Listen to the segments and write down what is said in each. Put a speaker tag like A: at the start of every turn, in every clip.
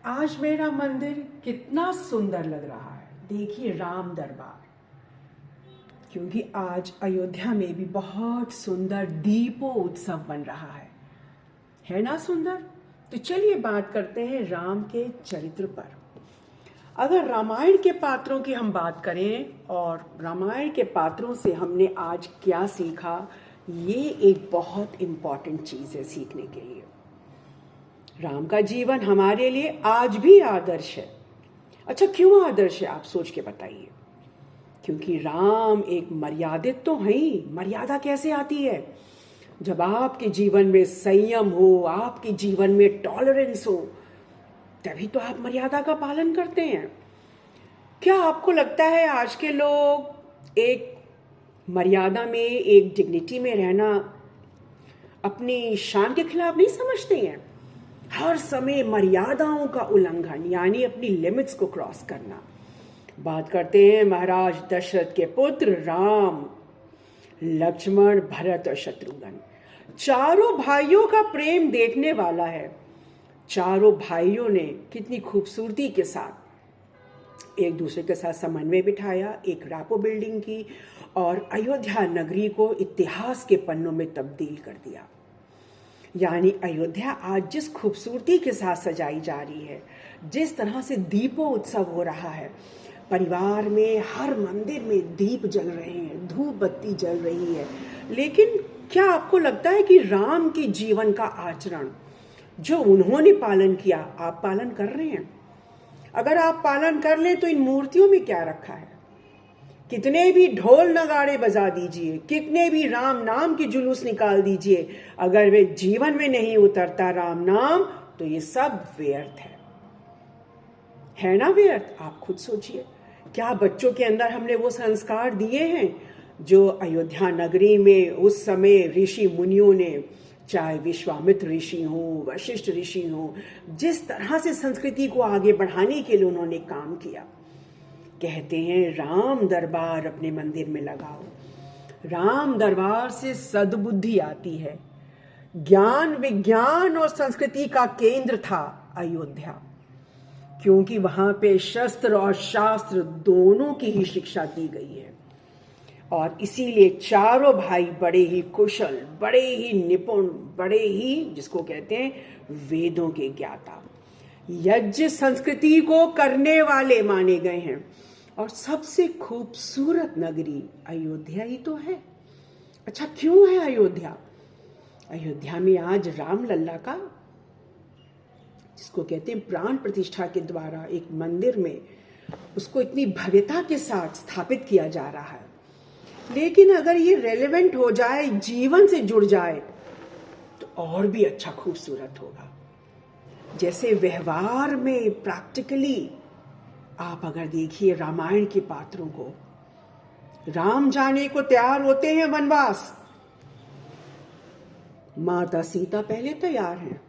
A: आज मेरा मंदिर कितना सुंदर लग रहा है। देखिए राम दरबार, क्योंकि आज अयोध्या में भी बहुत सुंदर दीपों उत्सव बन रहा है ना सुंदर। तो चलिए बात करते हैं राम के चरित्र पर। अगर रामायण के पात्रों की हम बात करें और रामायण के पात्रों से हमने आज क्या सीखा, ये एक बहुत इम्पॉर्टेंट चीज़ है सीखने के लिए। राम का जीवन हमारे लिए आज भी आदर्श है। अच्छा, क्यों आदर्श है आप सोच के बताइए। क्योंकि राम एक मर्यादित तो है ही। मर्यादा कैसे आती है? जब आपके जीवन में संयम हो, आपके जीवन में टॉलरेंस हो, तभी तो आप मर्यादा का पालन करते हैं। क्या आपको लगता है आज के लोग एक मर्यादा में, एक डिग्निटी में रहना अपनी शान के खिलाफ नहीं समझते हैं? हर समय मर्यादाओं का उल्लंघन, यानी अपनी लिमिट्स को क्रॉस करना। बात करते हैं महाराज दशरथ के पुत्र राम, लक्ष्मण, भरत और शत्रुघ्न। चारों भाइयों का प्रेम देखने वाला है। चारों भाइयों ने कितनी खूबसूरती के साथ एक दूसरे के साथ समन्वय बिठाया, एक रैपो बिल्डिंग की और अयोध्या नगरी को इतिहास के पन्नों में तब्दील कर दिया। यानी अयोध्या आज जिस खूबसूरती के साथ सजाई जा रही है, जिस तरह से दीपों उत्सव हो रहा है, परिवार में हर मंदिर में दीप जल रहे हैं, धूप बत्ती जल रही है। लेकिन क्या आपको लगता है कि राम के जीवन का आचरण जो उन्होंने पालन किया, आप पालन कर रहे हैं? अगर आप पालन कर लें तो इन मूर्तियों में क्या रखा है? कितने भी ढोल नगाड़े बजा दीजिए, कितने भी राम नाम के जुलूस निकाल दीजिए, अगर वे जीवन में नहीं उतरता राम नाम, तो ये सब व्यर्थ है ना व्यर्थ? आप खुद सोचिए। क्या बच्चों के अंदर हमने वो संस्कार दिए हैं जो अयोध्या नगरी में उस समय ऋषि मुनियों ने, चाहे विश्वामित्र ऋषि हो, वशिष्ठ ऋषि हो, जिस तरह से संस्कृति को आगे बढ़ाने के लिए उन्होंने काम किया। कहते हैं राम दरबार अपने मंदिर में लगाओ। राम दरबार से सद्बुद्धि आती है। ज्ञान, विज्ञान और संस्कृति का केंद्र था अयोध्या, क्योंकि वहां पे शस्त्र और शास्त्र दोनों की ही शिक्षा दी गई है। और इसीलिए चारों भाई बड़े ही कुशल, बड़े ही निपुण, बड़े ही जिसको कहते हैं वेदों के ज्ञाता, यज्ञ संस्कृति को करने वाले माने गए हैं। और सबसे खूबसूरत नगरी अयोध्या ही तो है। अच्छा, क्यों है अयोध्या? अयोध्या में आज राम लल्ला का, जिसको कहते हैं प्राण प्रतिष्ठा के द्वारा एक मंदिर में उसको इतनी भव्यता के साथ स्थापित किया जा रहा है। लेकिन अगर ये रेलेवेंट हो जाए, जीवन से जुड़ जाए, तो और भी अच्छा खूबसूरत होगा। जैसे व्यवहार में प्रैक्टिकली आप अगर देखिए रामायण के पात्रों को, राम जाने को तैयार होते हैं वनवास, माता सीता पहले तैयार हैं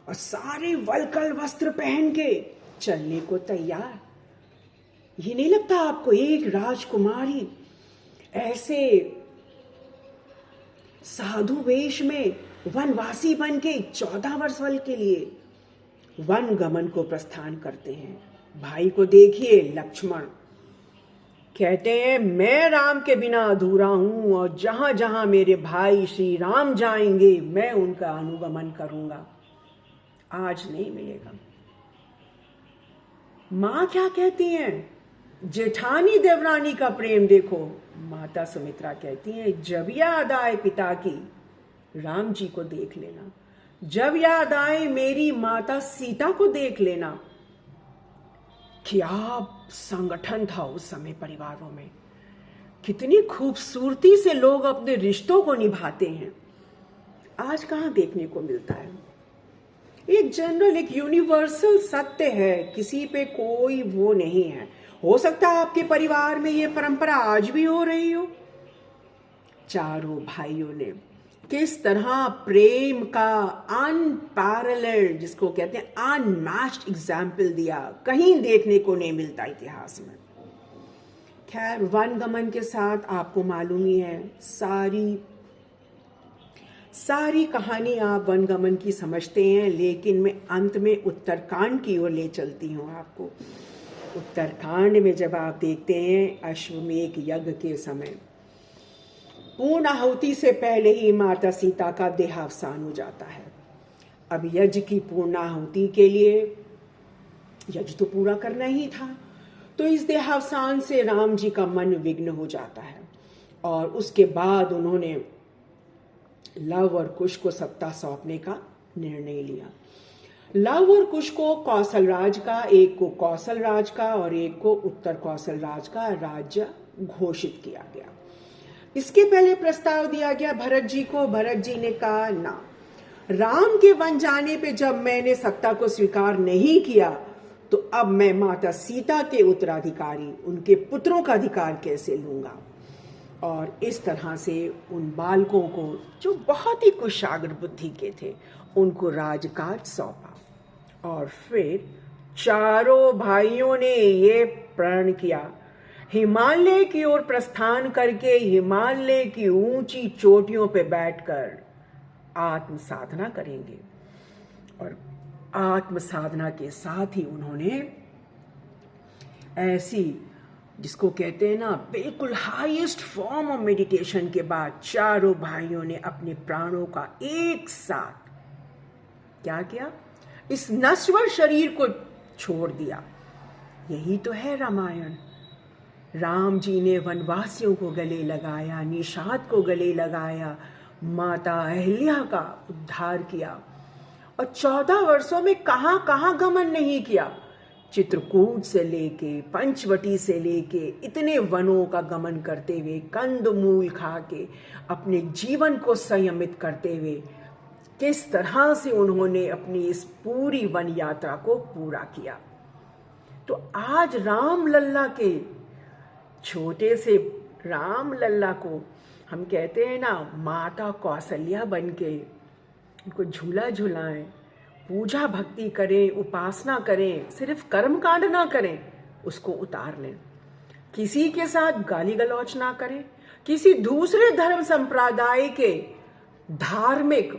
A: और सारे वल्कल वस्त्र पहन के चलने को तैयार। ये नहीं लगता आपको एक राजकुमारी ऐसे साधु वेश में वनवासी बन के 14 वर्ष वल के लिए वन गमन को प्रस्थान करते हैं? भाई को देखिए, लक्ष्मण कहते हैं मैं राम के बिना अधूरा हूं और जहां जहां मेरे भाई श्री राम जाएंगे मैं उनका अनुगमन करूंगा। आज नहीं मिलेगा। मां क्या कहती हैं? जेठानी देवरानी का प्रेम देखो। माता सुमित्रा कहती हैं जब याद आए पिता की, राम जी को देख लेना। जब याद आए मेरी माता सीता को देख लेना। क्या संगठन था उस समय परिवारों में, कितनी खूबसूरती से लोग अपने रिश्तों को निभाते हैं। आज कहां देखने को मिलता है? एक जनरल, एक यूनिवर्सल सत्य है, किसी पे कोई वो नहीं है। हो सकता है आपके परिवार में ये परंपरा आज भी हो रही हो। चारों भाइयों ने किस तरह प्रेम का अनपैरेलल्ड, जिसको कहते हैं अनमैच्ड एग्जाम्पल दिया, कहीं देखने को नहीं मिलता इतिहास में। खैर, वन गमन के साथ आपको मालूम ही है सारी सारी कहानी आप वनगमन की समझते हैं, लेकिन मैं अंत में उत्तरकांड की ओर ले चलती हूँ आपको। उत्तरकांड में जब आप देखते हैं अश्वमेध यज्ञ के समय पूर्ण आहुति से पहले ही माता सीता का देहावसान हो जाता है। अब यज्ञ की पूर्ण आहुति के लिए यज्ञ तो पूरा करना ही था, तो इस देहावसान से राम जी का मन विघ्न हो जाता है और उसके बाद उन्होंने लव और कुश को सत्ता सौंपने का निर्णय लिया। लव और कुश को कौशल राज का, एक को कौशल राज का और एक को उत्तर कौशल राज का राज्य घोषित किया गया। इसके पहले प्रस्ताव दिया गया भरत जी को। भरत जी ने कहा ना, राम के वन जाने पे जब मैंने सत्ता को स्वीकार नहीं किया तो अब मैं माता सीता के उत्तराधिकारी, उनके पुत्रों का अधिकार कैसे लूंगा। और इस तरह से उन बालकों को जो बहुत ही कुशाग्र बुद्धि के थे उनको राजकाज सौंपा। और फिर चारों भाइयों ने ये प्रण किया, हिमालय की ओर प्रस्थान करके हिमालय की ऊंची चोटियों पे बैठकर आत्म साधना करेंगे। और आत्म साधना के साथ ही उन्होंने ऐसी, जिसको कहते हैं ना, बिल्कुल हाईएस्ट फॉर्म ऑफ मेडिटेशन के बाद चारों भाइयों ने अपने प्राणों का एक साथ क्या किया, इस नश्वर शरीर को छोड़ दिया। यही तो है रामायण। राम जी ने वनवासियों को गले लगाया, निषाद को गले लगाया, माता अहिल्या का उद्धार किया और 14 वर्षों में कहां कहां गमन नहीं किया। चित्रकूट से लेके पंचवटी से लेके इतने वनों का गमन करते हुए, कंद मूल खा के अपने जीवन को संयमित करते हुए किस तरह से उन्होंने अपनी इस पूरी वन यात्रा को पूरा किया। तो आज राम लल्ला के, छोटे से राम लल्ला को हम कहते हैं ना, माता कौशल्या बन के उनको झूला झुलाएं, पूजा भक्ति करें, उपासना करें, सिर्फ कर्म कांड ना करें, उसको उतार लें। किसी के साथ गाली गलौच ना करें, किसी दूसरे धर्म संप्रदाय के धार्मिक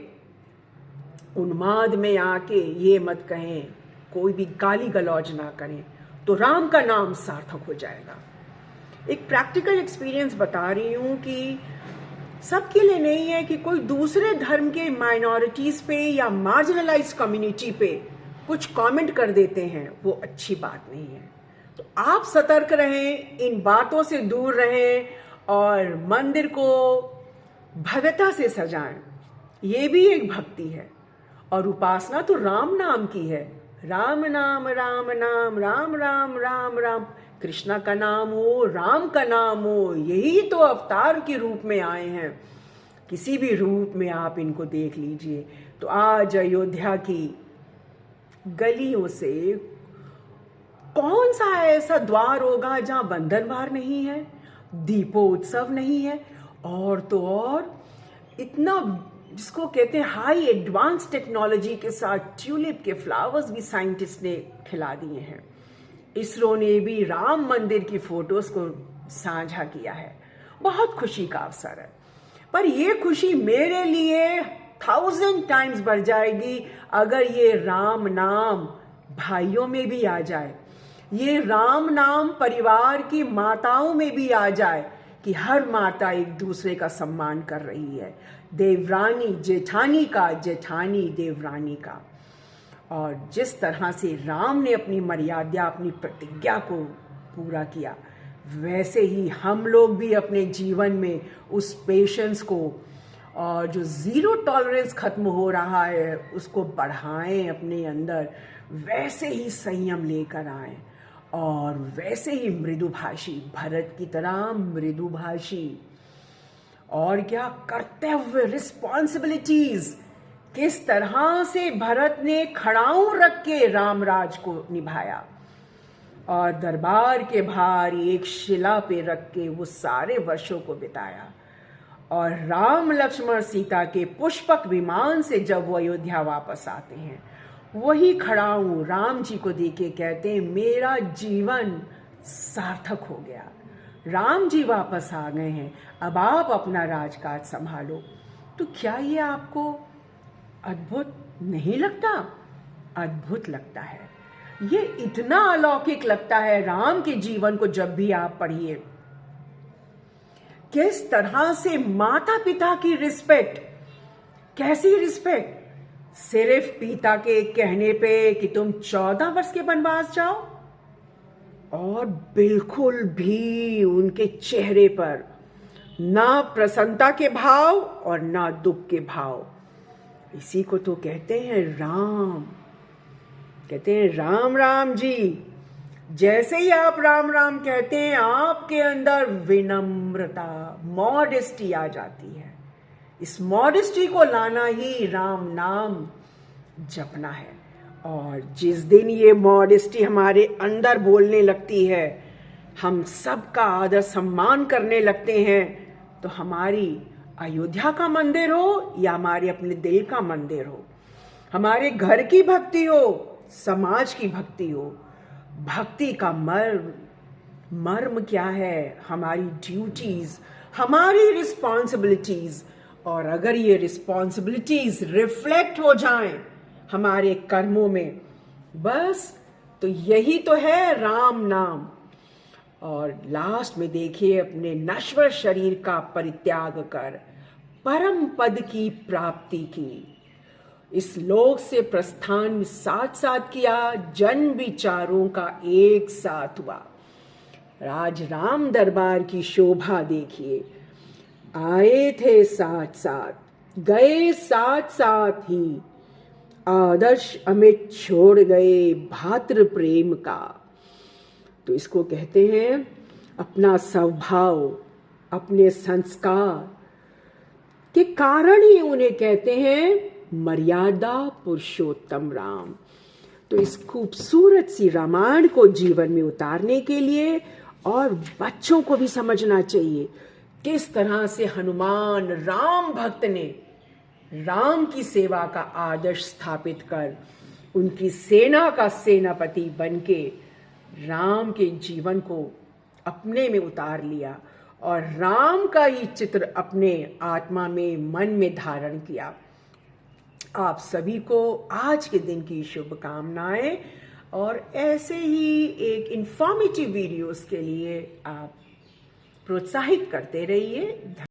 A: उन्माद में आके ये मत कहें, कोई भी गाली गलौज ना करें, तो राम का नाम सार्थक हो जाएगा। एक प्रैक्टिकल एक्सपीरियंस बता रही हूं कि सबके लिए नहीं है कि कोई दूसरे धर्म के माइनॉरिटीज पे या मार्जिनलाइज्ड कम्युनिटी पे कुछ कमेंट कर देते हैं, वो अच्छी बात नहीं है। तो आप सतर्क रहें, इन बातों से दूर रहें और मंदिर को भव्यता से सजाएं। ये भी एक भक्ति है। और उपासना तो राम नाम की है। राम नाम राम नाम, राम राम राम राम, कृष्णा का नाम हो, राम का नाम हो, यही तो अवतार के रूप में आए हैं। किसी भी रूप में आप इनको देख लीजिए। तो आज अयोध्या की गलियों से कौन सा ऐसा द्वार होगा जहां बंधनवार नहीं है, दीपोत्सव नहीं है, और तो और इतना, जिसको कहते हैं हाई एडवांस टेक्नोलॉजी के साथ ट्यूलिप के फ्लावर्स भी साइंटिस्ट ने खिला दिए हैं। इसरो ने भी राम मंदिर की फोटोज को साझा किया है। बहुत खुशी का अवसर है, पर यह खुशी मेरे लिए 1000 टाइम्स बढ़ जाएगी अगर ये राम नाम भाइयों में भी आ जाए, ये राम नाम परिवार की माताओं में भी आ जाए कि हर माता एक दूसरे का सम्मान कर रही है, देवरानी जेठानी का, जेठानी देवरानी का। और जिस तरह से राम ने अपनी मर्यादा, अपनी प्रतिज्ञा को पूरा किया, वैसे ही हम लोग भी अपने जीवन में उस पेशेंस को, और जो जीरो टॉलरेंस खत्म हो रहा है उसको बढ़ाएं अपने अंदर, वैसे ही संयम लेकर आएं और वैसे ही मृदुभाषी, भरत की तरह मृदुभाषी। और क्या कर्तव्य, रिस्पॉन्सिबिलिटीज, किस तरह से भरत ने खड़ाऊं रख के रामराज को निभाया और दरबार के बाहर एक शिला पे रख के वो सारे वर्षों को बिताया। और राम लक्ष्मण सीता के पुष्पक विमान से जब वो अयोध्या वापस आते हैं, वही खड़ाऊं राम जी को देके कहते हैं, मेरा जीवन सार्थक हो गया, राम जी वापस आ गए हैं, अब आप अपना राजकाज संभालो। तो क्या ये आपको अद्भुत नहीं लगता? अद्भुत लगता है। ये इतना अलौकिक लगता है राम के जीवन को जब भी आप पढ़िए। किस तरह से माता पिता की रिस्पेक्ट, कैसी रिस्पेक्ट? सिर्फ पिता के कहने पे कि तुम 14 वर्ष के वनवास जाओ, और बिल्कुल भी उनके चेहरे पर ना प्रसन्नता के भाव और ना दुख के भाव। इसी को तो कहते हैं राम। कहते हैं राम राम जी। जैसे ही आप राम राम कहते हैं, आपके अंदर विनम्रता, मॉडेस्टी आ जाती है। इस मॉडेस्टी को लाना ही राम नाम जपना है। और जिस दिन ये मॉडेस्टी हमारे अंदर बोलने लगती है, हम सबका आदर सम्मान करने लगते हैं, तो हमारी अयोध्या का मंदिर हो या हमारे अपने दिल का मंदिर हो, हमारे घर की भक्ति हो, समाज की भक्ति हो, भक्ति का मर्म क्या है? हमारी ड्यूटीज, हमारी रिस्पॉन्सिबिलिटीज। और अगर ये रिस्पॉन्सिबिलिटीज रिफ्लेक्ट हो जाएं हमारे कर्मों में, बस तो यही तो है राम नाम। और लास्ट में देखिए, अपने नश्वर शरीर का परित्याग कर परम पद की प्राप्ति की। इस लोक से प्रस्थान साथ साथ किया, जन्म भी चारों का एक साथ हुआ। आज राम दरबार की शोभा देखिए। आए थे साथ साथ, गए साथ साथ ही, आदर्श अमित छोड़ गए भातृ प्रेम का। तो इसको कहते हैं अपना स्वभाव, अपने संस्कार के कारण ही उन्हें कहते हैं मर्यादा पुरुषोत्तम राम। तो इस खूबसूरत सी रामायण को जीवन में उतारने के लिए, और बच्चों को भी समझना चाहिए किस तरह से हनुमान राम भक्त ने राम की सेवा का आदर्श स्थापित कर उनकी सेना का सेनापति बनके राम के जीवन को अपने में उतार लिया और राम का ही चित्र अपने आत्मा में, मन में धारण किया। आप सभी को आज के दिन की शुभकामनाएं, और ऐसे ही एक इंफॉर्मेटिव वीडियोस के लिए आप प्रोत्साहित करते रहिए।